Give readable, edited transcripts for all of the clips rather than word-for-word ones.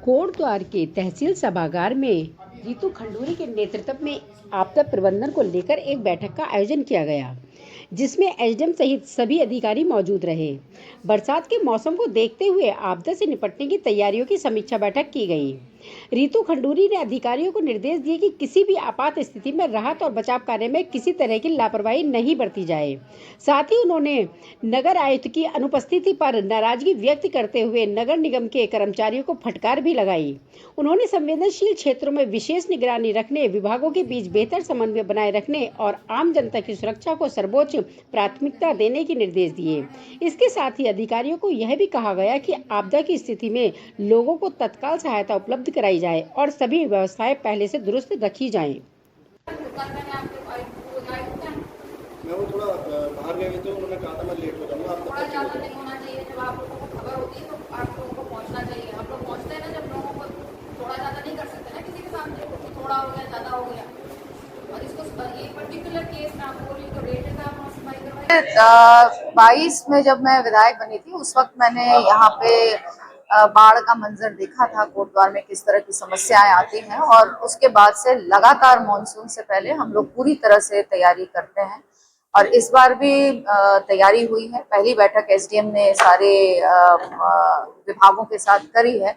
कोटद्वार के तहसील सभागार में रितु खंडूरी के नेतृत्व में आपदा प्रबंधन को लेकर एक बैठक का आयोजन किया गया, जिसमें एसडीएम सहित सभी अधिकारी मौजूद रहे। बरसात के मौसम को देखते हुए आपदा से निपटने की तैयारियों की समीक्षा बैठक की गई। रितु खंडूरी ने अधिकारियों को निर्देश दिए कि किसी भी आपात स्थिति में राहत और बचाव कार्य में किसी तरह की लापरवाही नहीं बरती जाए। साथ ही उन्होंने नगर आयुक्त की अनुपस्थिति पर नाराजगी व्यक्त करते हुए नगर निगम के कर्मचारियों को फटकार भी लगाई। उन्होंने संवेदनशील क्षेत्रों में विशेष निगरानी रखने, विभागों के बीच बेहतर समन्वय बनाए रखने और आम जनता की सुरक्षा को सर्वोच्च प्राथमिकता देने के निर्देश दिए। इसके साथ ही अधिकारियों को यह भी कहा गया कि आपदा की स्थिति में लोगों को तत्काल सहायता उपलब्ध कराई जाए और सभी व्यवस्थाएं पहले से दुरुस्त रखी जाएं। मैं वो थोड़ा बाहर गए थे, उन्होंने कहा था मैं लेट हो जाऊंगा। आप थोड़ा ज़्यादा नहीं होना चाहिए। जब आप लोगों को खबर होती है तो आप लोगों को पहुंचना चाहिए। आप लोग पहुंचते हैं ना, जब लोगों को थोड़ा ज़्यादा नहीं कर सकते ना किसी के सामने, तो थोड़ा हो गया, ज़्यादा हो गया। और इसको ये पर्टिकुलर केस में आपको बोली तो रेट का आप सफाई करवाइए। 22 में जब मैं विधायक बनी थी, उस वक्त मैंने यहाँ पे बाढ़ का मंजर देखा था, कोटद्वार में किस तरह की समस्याएं आती हैं, और उसके बाद से लगातार मानसून से पहले हम लोग पूरी तरह से तैयारी करते हैं। और इस बार भी तैयारी हुई है। पहली बैठक एसडीएम ने सारे विभागों के साथ करी है,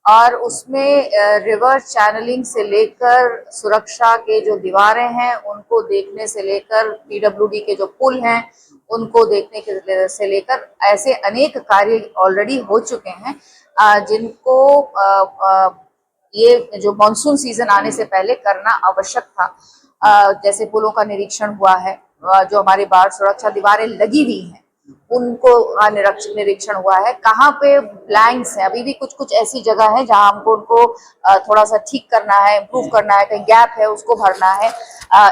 और उसमें रिवर चैनलिंग से लेकर सुरक्षा के जो दीवारें हैं उनको देखने से लेकर पीडब्ल्यूडी के जो पुल हैं उनको देखने के से लेकर ऐसे अनेक कार्य ऑलरेडी हो चुके हैं, जिनको ये जो मानसून सीजन आने से पहले करना आवश्यक था। जैसे पुलों का निरीक्षण हुआ है, जो हमारी बाढ़ सुरक्षा दीवारें लगी हुई हैं उनको निरीक्षण हुआ है। कहाँ पे ब्लैंक्स हैं, अभी भी कुछ कुछ ऐसी जगह है जहां हमको उनको थोड़ा सा ठीक करना है, इम्प्रूव करना है, कहीं गैप है उसको भरना है,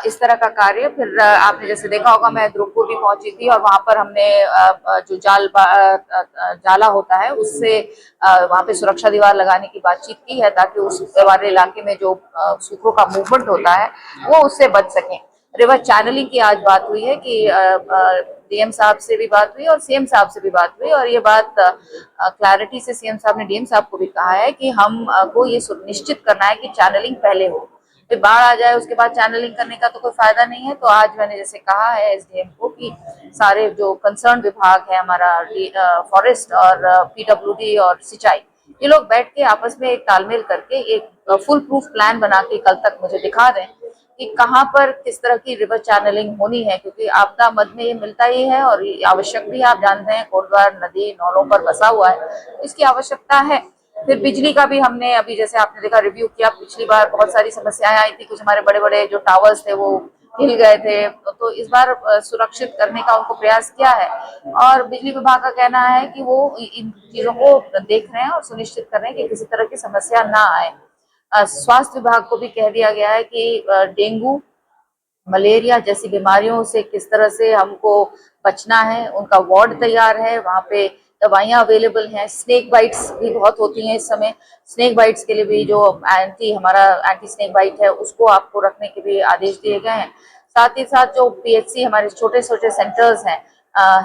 इस तरह का कार्य। फिर आपने जैसे देखा होगा, मैं ध्रुवपुर भी पहुंची थी और वहां पर हमने जो जाला होता है उससे वहां पे सुरक्षा दीवार लगाने की बातचीत की है, ताकि उस वाले इलाके में जो सूखों का मूवमेंट होता है वो उससे बच सके। रिवर चैनलिंग की आज बात हुई है कि डीएम साहब से भी बात हुई और सीएम साहब से भी बात हुई, और ये बात क्लैरिटी से सीएम साहब ने डीएम साहब को भी कहा है कि हम को ये सुनिश्चित करना है कि चैनलिंग पहले हो। फिर बाढ़ आ जाए उसके बाद चैनलिंग करने का तो कोई फायदा नहीं है। तो आज मैंने जैसे कहा है एसडीएम को कि सारे जो कंसर्न विभाग है, हमारा फॉरेस्ट और पीडब्ल्यूडी और सिंचाई, ये लोग बैठ के आपस में एक तालमेल करके एक फुल प्रूफ प्लान बना के कल तक मुझे दिखा दें कि कहाँ पर किस तरह की रिवर चैनलिंग होनी है, क्योंकि आपदा मद में ये मिलता ही है और ये आवश्यक भी है। आप जानते हैं कोटद्वार नदी नौलों पर बसा हुआ है, इसकी आवश्यकता है। फिर बिजली का भी हमने अभी जैसे आपने देखा रिव्यू किया। पिछली बार बहुत सारी समस्याएं आई थी, कुछ हमारे बड़े बड़े जो टावर्स थे वो हिल गए थे, तो इस बार सुरक्षित करने का उनको प्रयास किया है। और बिजली विभाग का कहना है कि वो इन चीजों को देख रहे हैं और सुनिश्चित कर रहे हैं कि किसी तरह की समस्या ना आए। स्वास्थ्य विभाग को भी कह दिया गया है कि डेंगू, मलेरिया जैसी बीमारियों से किस तरह से हमको बचना है। उनका वार्ड तैयार है, वहाँ पे दवाइयाँ अवेलेबल हैं। स्नेक बाइट्स भी बहुत होती हैं इस समय, स्नेक बाइट्स के लिए भी जो हमारा एंटी स्नेक बाइट है उसको आपको रखने के भी आदेश दिए गए हैं। साथ ही साथ जो पीएचसी हमारे छोटे छोटे सेंटर्स हैं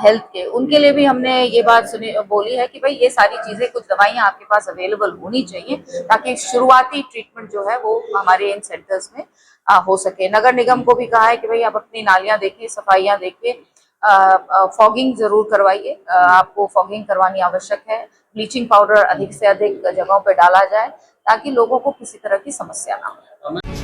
हेल्थ के, उनके लिए भी हमने ये बात बोली है कि भाई ये सारी चीजें, कुछ दवाइयाँ आपके पास अवेलेबल होनी चाहिए, ताकि शुरुआती ट्रीटमेंट जो है वो हमारे इन सेंटर्स में हो सके। नगर निगम को भी कहा है कि भाई आप अपनी नालियां देखिए, सफाइयां देखिए, फॉगिंग जरूर करवाइए, आपको फॉगिंग करवानी आवश्यक है। ब्लीचिंग पाउडर अधिक से अधिक जगहों पर डाला जाए ताकि लोगों को किसी तरह की समस्या ना हो।